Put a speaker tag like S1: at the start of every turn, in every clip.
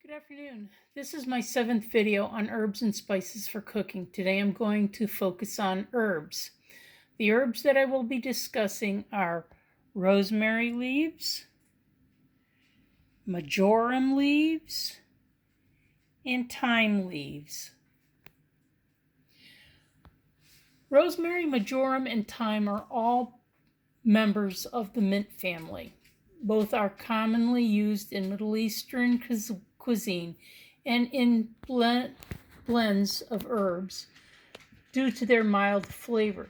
S1: Good afternoon. This is my 7th video on herbs and spices for cooking. Today I'm going to focus on herbs. The herbs that I will be discussing are rosemary leaves, majoram leaves, and thyme leaves. Rosemary, majoram, and thyme are all members of the mint family. Both are commonly used in Middle Eastern cuisine and in blends of herbs due to their mild flavor.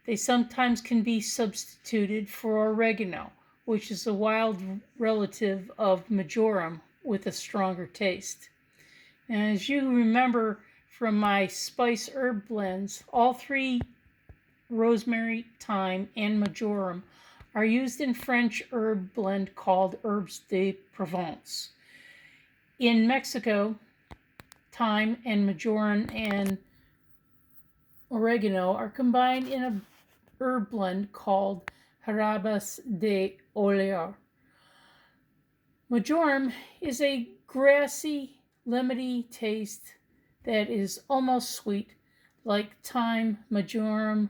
S1: They sometimes can be substituted for oregano, which is a wild relative of majoram with a stronger taste. And as you remember from my spice herb blends, all three, rosemary, thyme, and majoram, are used in French herb blend called herbes de Provence. In Mexico, thyme and majoram and oregano are combined in a herb blend called jarabes de olear. Majoram is a grassy, lemony taste that is almost sweet. Like thyme, majoram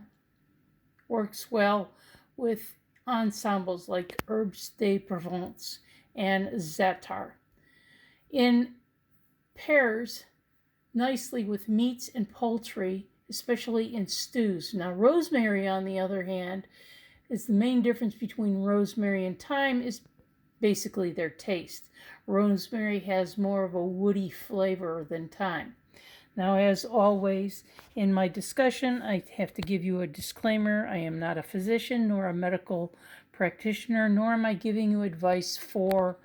S1: works well with ensembles like herbes de Provence and za'atar. In pairs nicely with meats and poultry, especially in stews. Now, rosemary, on the other hand, is the main difference between rosemary and thyme is basically their taste. Rosemary has more of a woody flavor than thyme. Now, as always, in my discussion, I have to give you a disclaimer. I am not a physician nor a medical practitioner, nor am I giving you advice for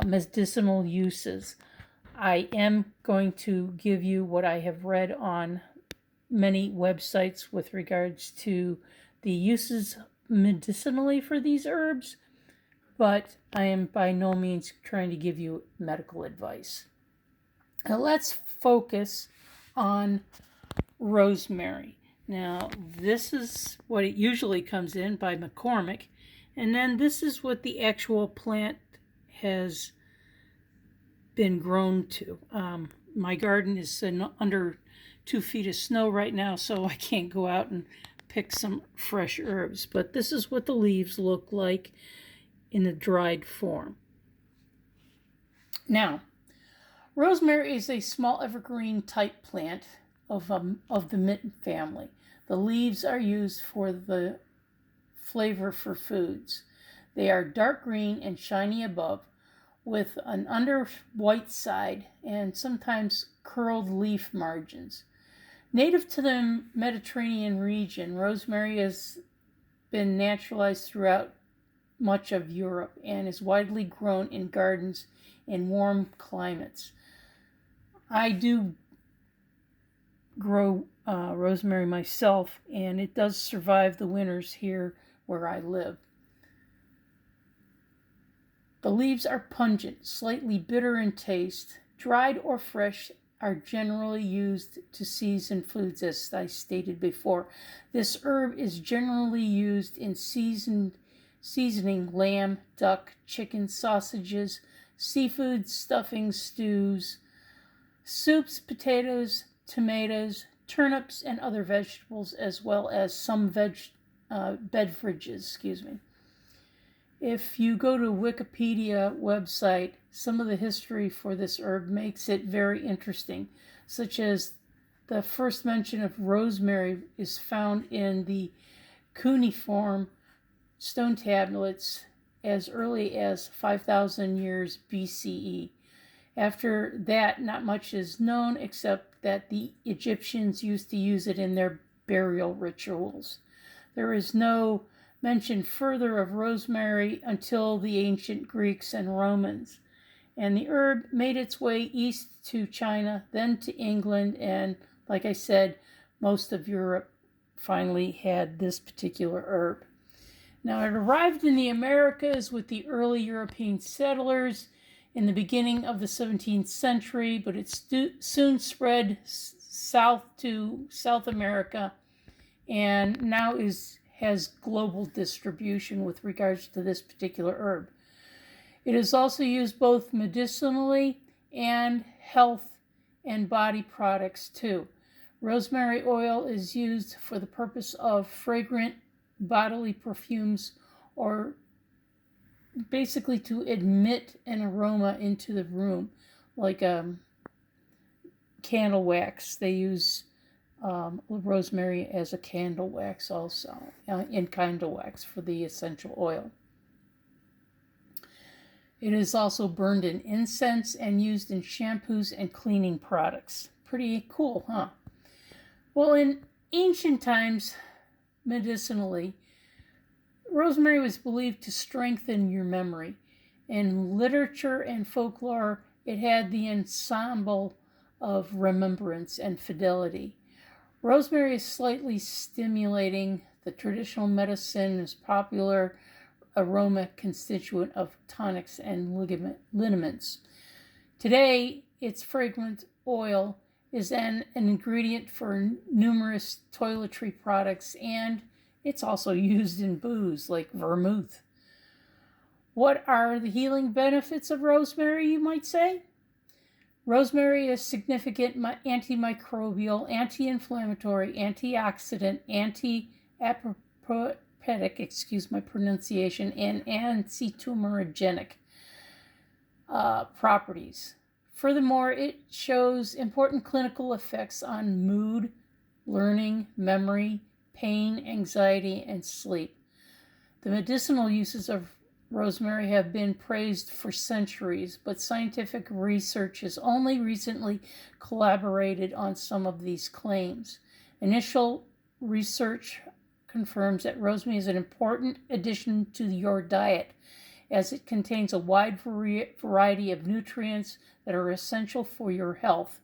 S1: medicinal uses. I am going to give you what I have read on many websites with regards to the uses medicinally for these herbs, but I am by no means trying to give you medical advice. Now let's focus on rosemary. Now this is what it usually comes in by McCormick, and then this is what the actual plant has been grown to. My garden is under 2 feet of snow right now, so I can't go out and pick some fresh herbs, but this is what the leaves look like in the dried form. Now, rosemary is a small evergreen type plant of the mint family. The leaves are used for the flavor for foods. They are dark green and shiny above, with an under white side and sometimes curled leaf margins. Native to the Mediterranean region, rosemary has been naturalized throughout much of Europe and is widely grown in gardens in warm climates. I do grow rosemary myself, and it does survive the winters here where I live. The leaves are pungent, slightly bitter in taste. Dried or fresh are generally used to season foods, as I stated before. This herb is generally used in seasoning lamb, duck, chicken, sausages, seafood, stuffing, stews, soups, potatoes, tomatoes, turnips, and other vegetables, as well as some beverages. If you go to Wikipedia website, some of the history for this herb makes it very interesting, such as the first mention of rosemary is found in the cuneiform stone tablets as early as 5,000 years BCE. After that, not much is known except that the Egyptians used to use it in their burial rituals. There is no mention further of rosemary until the ancient Greeks and Romans. And the herb made its way east to China, then to England, and like I said, most of Europe finally had this particular herb. Now, it arrived in the Americas with the early European settlers in the beginning of the 17th century, but it soon spread south to South America and now has global distribution with regards to this particular herb. It is also used both medicinally and health and body products too. Rosemary oil is used for the purpose of fragrant bodily perfumes, or basically to emit an aroma into the room, like candle wax. They use rosemary as a candle wax also, in candle wax for the essential oil. It is also burned in incense and used in shampoos and cleaning products. Pretty cool, huh? Well, in ancient times, medicinally, rosemary was believed to strengthen your memory. In literature and folklore, it had the ensemble of remembrance and fidelity. Rosemary is slightly stimulating. The traditional medicine is popular aroma constituent of tonics and liniments. Today, its fragrant oil is an ingredient for numerous toiletry products, and it's also used in booze like vermouth. What are the healing benefits of rosemary, you might say? Rosemary is significant antimicrobial, anti-inflammatory, antioxidant, anti-apoptotic, excuse my pronunciation, and anti-tumorigenic properties. Furthermore, it shows important clinical effects on mood, learning, memory, pain, anxiety, and sleep. The medicinal uses of rosemary have been praised for centuries, but scientific research has only recently collaborated on some of these claims. Initial research confirms that rosemary is an important addition to your diet, as it contains a wide variety of nutrients that are essential for your health.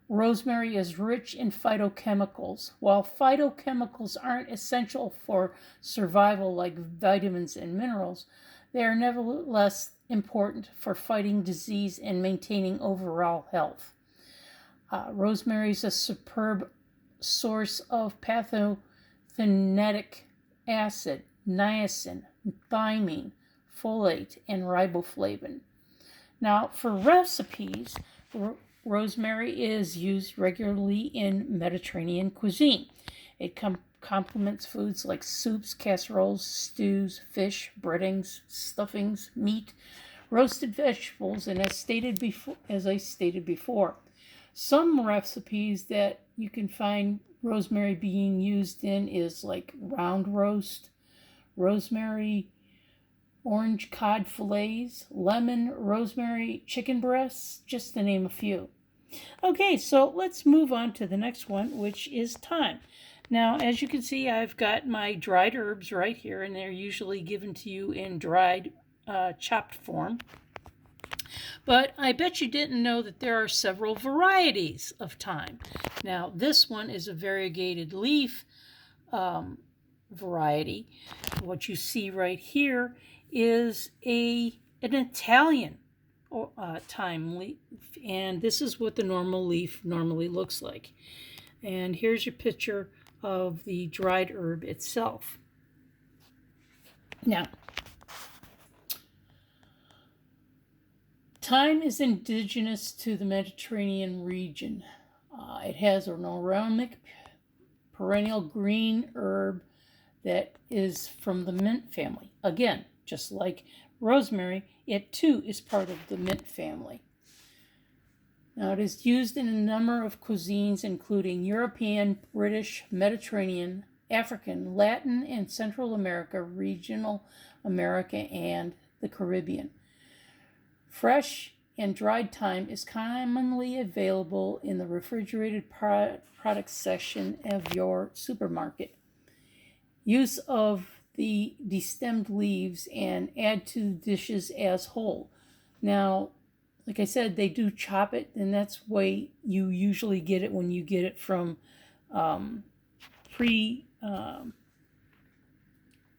S1: Rosemary is rich in phytochemicals. While phytochemicals aren't essential for survival like vitamins and minerals, they are nevertheless important for fighting disease and maintaining overall health. Rosemary is a superb source of pantothenic acid, niacin, thymine, folate, and riboflavin. Now, for recipes, rosemary is used regularly in Mediterranean cuisine. It complements foods like soups, casseroles, stews, fish, breadings, stuffings, meat, roasted vegetables, and as I stated before, some recipes that you can find rosemary being used in is like round roast, rosemary orange cod fillets, lemon, rosemary chicken breasts, just to name a few. Okay, so let's move on to the next one, which is thyme. Now, as you can see, I've got my dried herbs right here, and they're usually given to you in dried, chopped form. But I bet you didn't know that there are several varieties of thyme. Now, this one is a variegated leaf variety. What you see right here is an Italian thyme leaf, and this is what the normal leaf normally looks like. And here's your picture of the dried herb itself. Now, thyme is indigenous to the Mediterranean region. It has an aromatic perennial green herb that is from the mint family. Again, just like rosemary, it too is part of the mint family. Now, it is used in a number of cuisines, including European, British, Mediterranean, African, Latin, and Central America, regional America, and the Caribbean. Fresh and dried thyme is commonly available in the refrigerated products section of your supermarket. Use of the destemmed leaves and add to dishes as whole. Now, like I said, they do chop it, and that's the way you usually get it when you get it from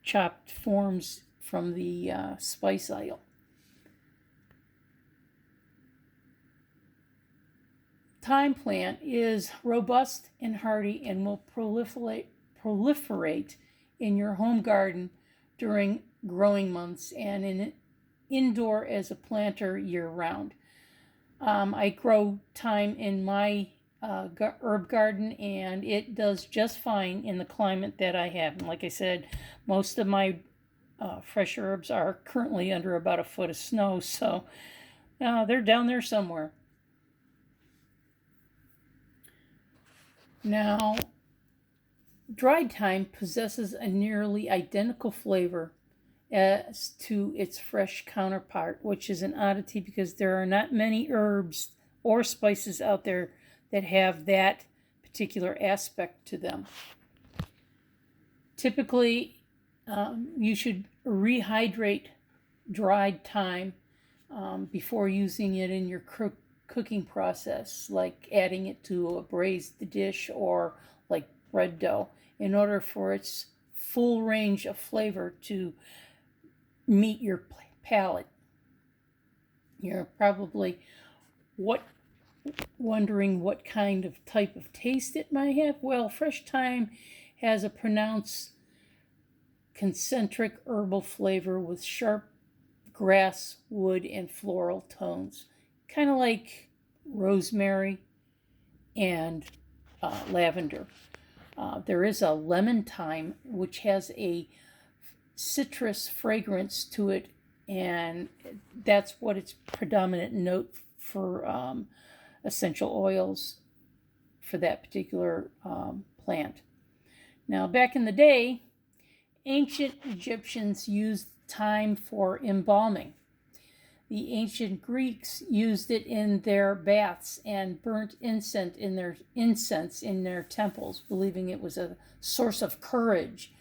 S1: chopped forms from the spice aisle. Thyme plant is robust and hardy and will proliferate in your home garden during growing months and indoor as a planter year-round. I grow thyme in my herb garden, and it does just fine in the climate that I have. And like I said, most of my fresh herbs are currently under about a foot of snow, so they're down there somewhere. Now, dried thyme possesses a nearly identical flavor as to its fresh counterpart, which is an oddity because there are not many herbs or spices out there that have that particular aspect to them. Typically, you should rehydrate dried thyme before using it in your cooking process, like adding it to a braised dish or like bread dough, in order for its full range of flavor to meet your palate. You're probably wondering what kind of type of taste it might have. Well, fresh thyme has a pronounced concentric herbal flavor with sharp grass, wood, and floral tones, kind of like rosemary and lavender. There is a lemon thyme which has a citrus fragrance to it, and that's what its predominant note for essential oils for that particular plant. Now, back in the day, ancient Egyptians used thyme for embalming. The ancient Greeks used it in their baths and burnt incense in their temples, believing it was a source of courage.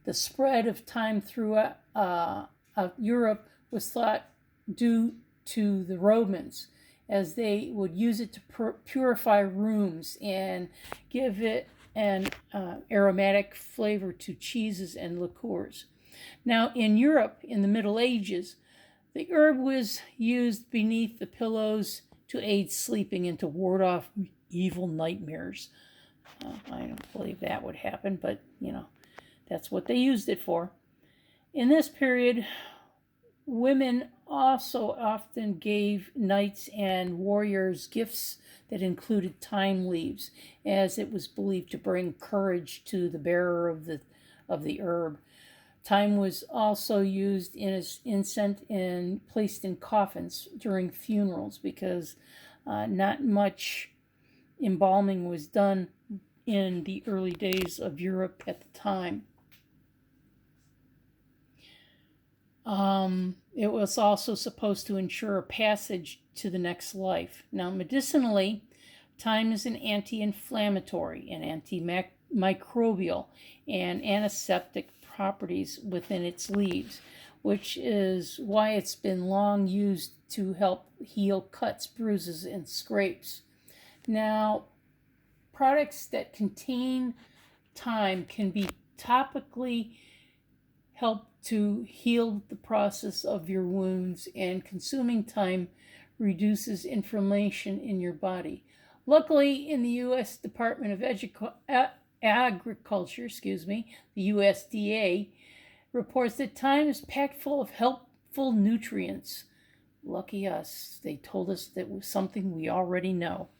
S1: The spread of thyme throughout Europe was thought due to the Romans, as they would use it to purify rooms and give it an aromatic flavor to cheeses and liqueurs. Now, in Europe, in the Middle Ages, the herb was used beneath the pillows to aid sleeping and to ward off evil nightmares. I don't believe that would happen, but that's what they used it for. In this period, women also often gave knights and warriors gifts that included thyme leaves, as it was believed to bring courage to the bearer of the herb. Thyme was also used as incense and placed in coffins during funerals, because not much embalming was done in the early days of Europe at the time. It was also supposed to ensure a passage to the next life. Now, medicinally, thyme is an anti-inflammatory and antimicrobial and antiseptic properties within its leaves, which is why it's been long used to help heal cuts, bruises, and scrapes. Now, products that contain thyme can be topically help to heal the process of your wounds, and consuming thyme reduces inflammation in your body. Luckily, in the U.S. Department of Agriculture, the USDA, reports that thyme is packed full of helpful nutrients. Lucky us, they told us that was something we already know.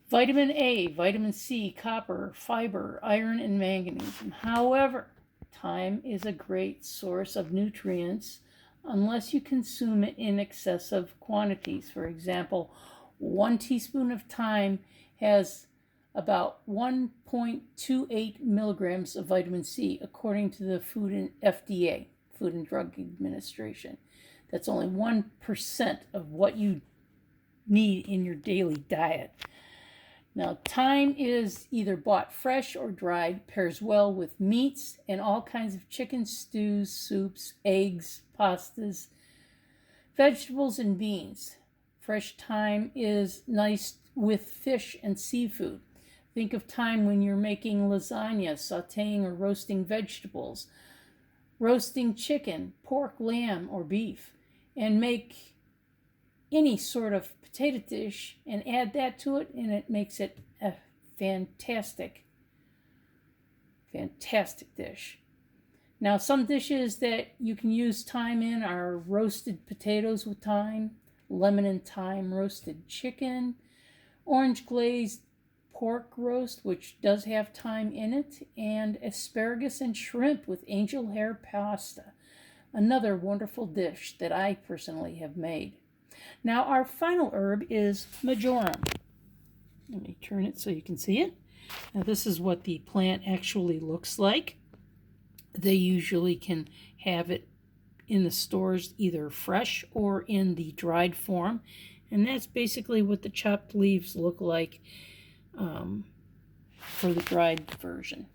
S1: Vitamin A, vitamin C, copper, fiber, iron, and manganese. However, thyme is a great source of nutrients unless you consume it in excessive quantities. For example, 1 teaspoon of thyme has about 1.28 milligrams of vitamin C, according to the FDA, Food and Drug Administration. That's only 1% of what you need in your daily diet. Now, thyme is either bought fresh or dried, pairs well with meats and all kinds of chicken stews, soups, eggs, pastas, vegetables, and beans. Fresh thyme is nice with fish and seafood. Think of thyme when you're making lasagna, sauteing or roasting vegetables, roasting chicken, pork, lamb, or beef, and make any sort of potato dish and add that to it, and it makes it a fantastic dish. Now, some dishes that you can use thyme in are roasted potatoes with thyme, lemon and thyme roasted chicken, orange glazed pork roast, which does have thyme in it, and asparagus and shrimp with angel hair pasta. Another wonderful dish that I personally have made. Now our final herb is majoram. Let me turn it so you can see it. Now this is what the plant actually looks like. They usually can have it in the stores either fresh or in the dried form. And that's basically what the chopped leaves look like for the dried version.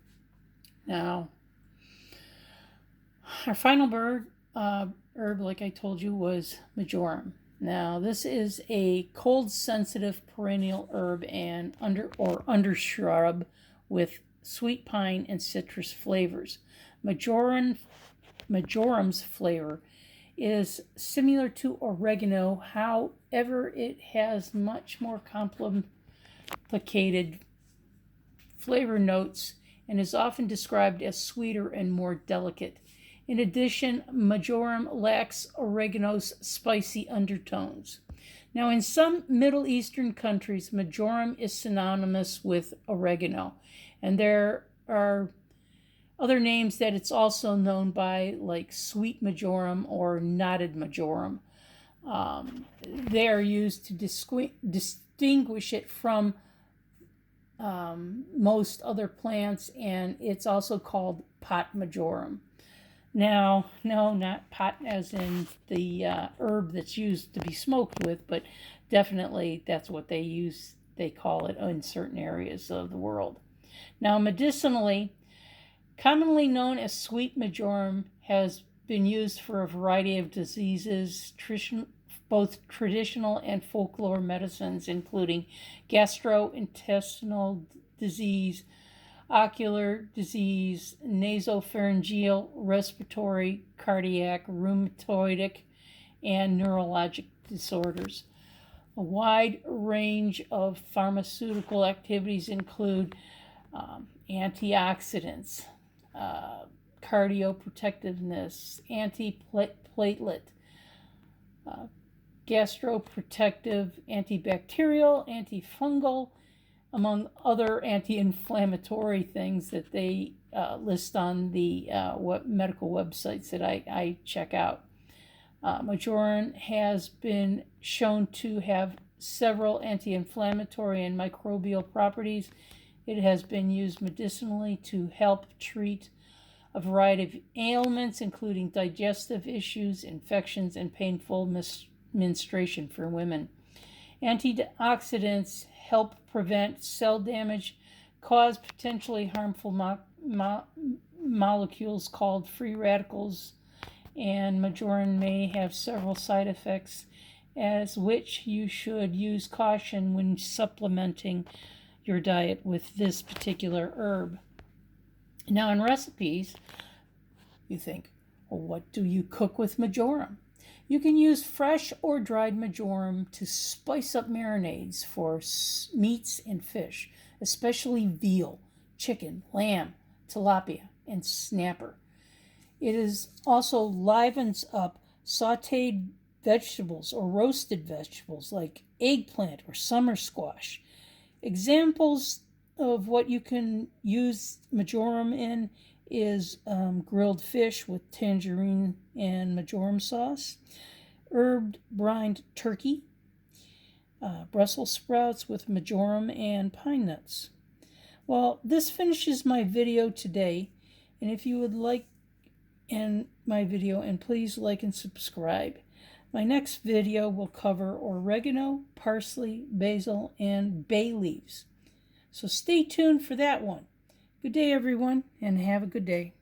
S1: Now, our final herb, like I told you, was majoram. Now, this is a cold-sensitive perennial herb and undershrub with sweet pine and citrus flavors. Majoram's flavor is similar to oregano, however, it has much more complicated flavor notes and is often described as sweeter and more delicate. In addition, majoram lacks oregano's spicy undertones. Now, in some Middle Eastern countries, majoram is synonymous with oregano, and there are other names that it's also known by, like sweet majoram or knotted majoram. They are used to distinguish it from most other plants, and it's also called pot majoram. Now, no, not pot as in the herb that's used to be smoked with, but definitely that's what they call it in certain areas of the world. Now, medicinally, commonly known as sweet majoram, has been used for a variety of diseases, both traditional and folklore medicines, including gastrointestinal disease, ocular disease, nasopharyngeal, respiratory, cardiac, rheumatoid, and neurologic disorders. A wide range of pharmaceutical activities include antioxidants, cardioprotectiveness, antiplatelet, gastroprotective, antibacterial, antifungal, among other anti-inflammatory things that they list on the medical websites that I check out. Majoram has been shown to have several anti-inflammatory and microbial properties. It has been used medicinally to help treat a variety of ailments, including digestive issues, infections, and painful menstruation for women. Antioxidants help prevent cell damage, cause potentially harmful molecules called free radicals, and majoram may have several side effects, as which you should use caution when supplementing your diet with this particular herb. Now, in recipes, you think, well, what do you cook with majoram? You can use fresh or dried majoram to spice up marinades for meats and fish, especially veal, chicken, lamb, tilapia, and snapper. It is also livens up sautéed vegetables or roasted vegetables like eggplant or summer squash. Examples of what you can use majoram in is grilled fish with tangerine and majoram sauce, herb brined turkey, Brussels sprouts with majoram and pine nuts. Well, this finishes my video today, and if you would like my video, and please like and subscribe. My next video will cover oregano, parsley, basil, and bay leaves. So stay tuned for that one. Good day, everyone, and have a good day.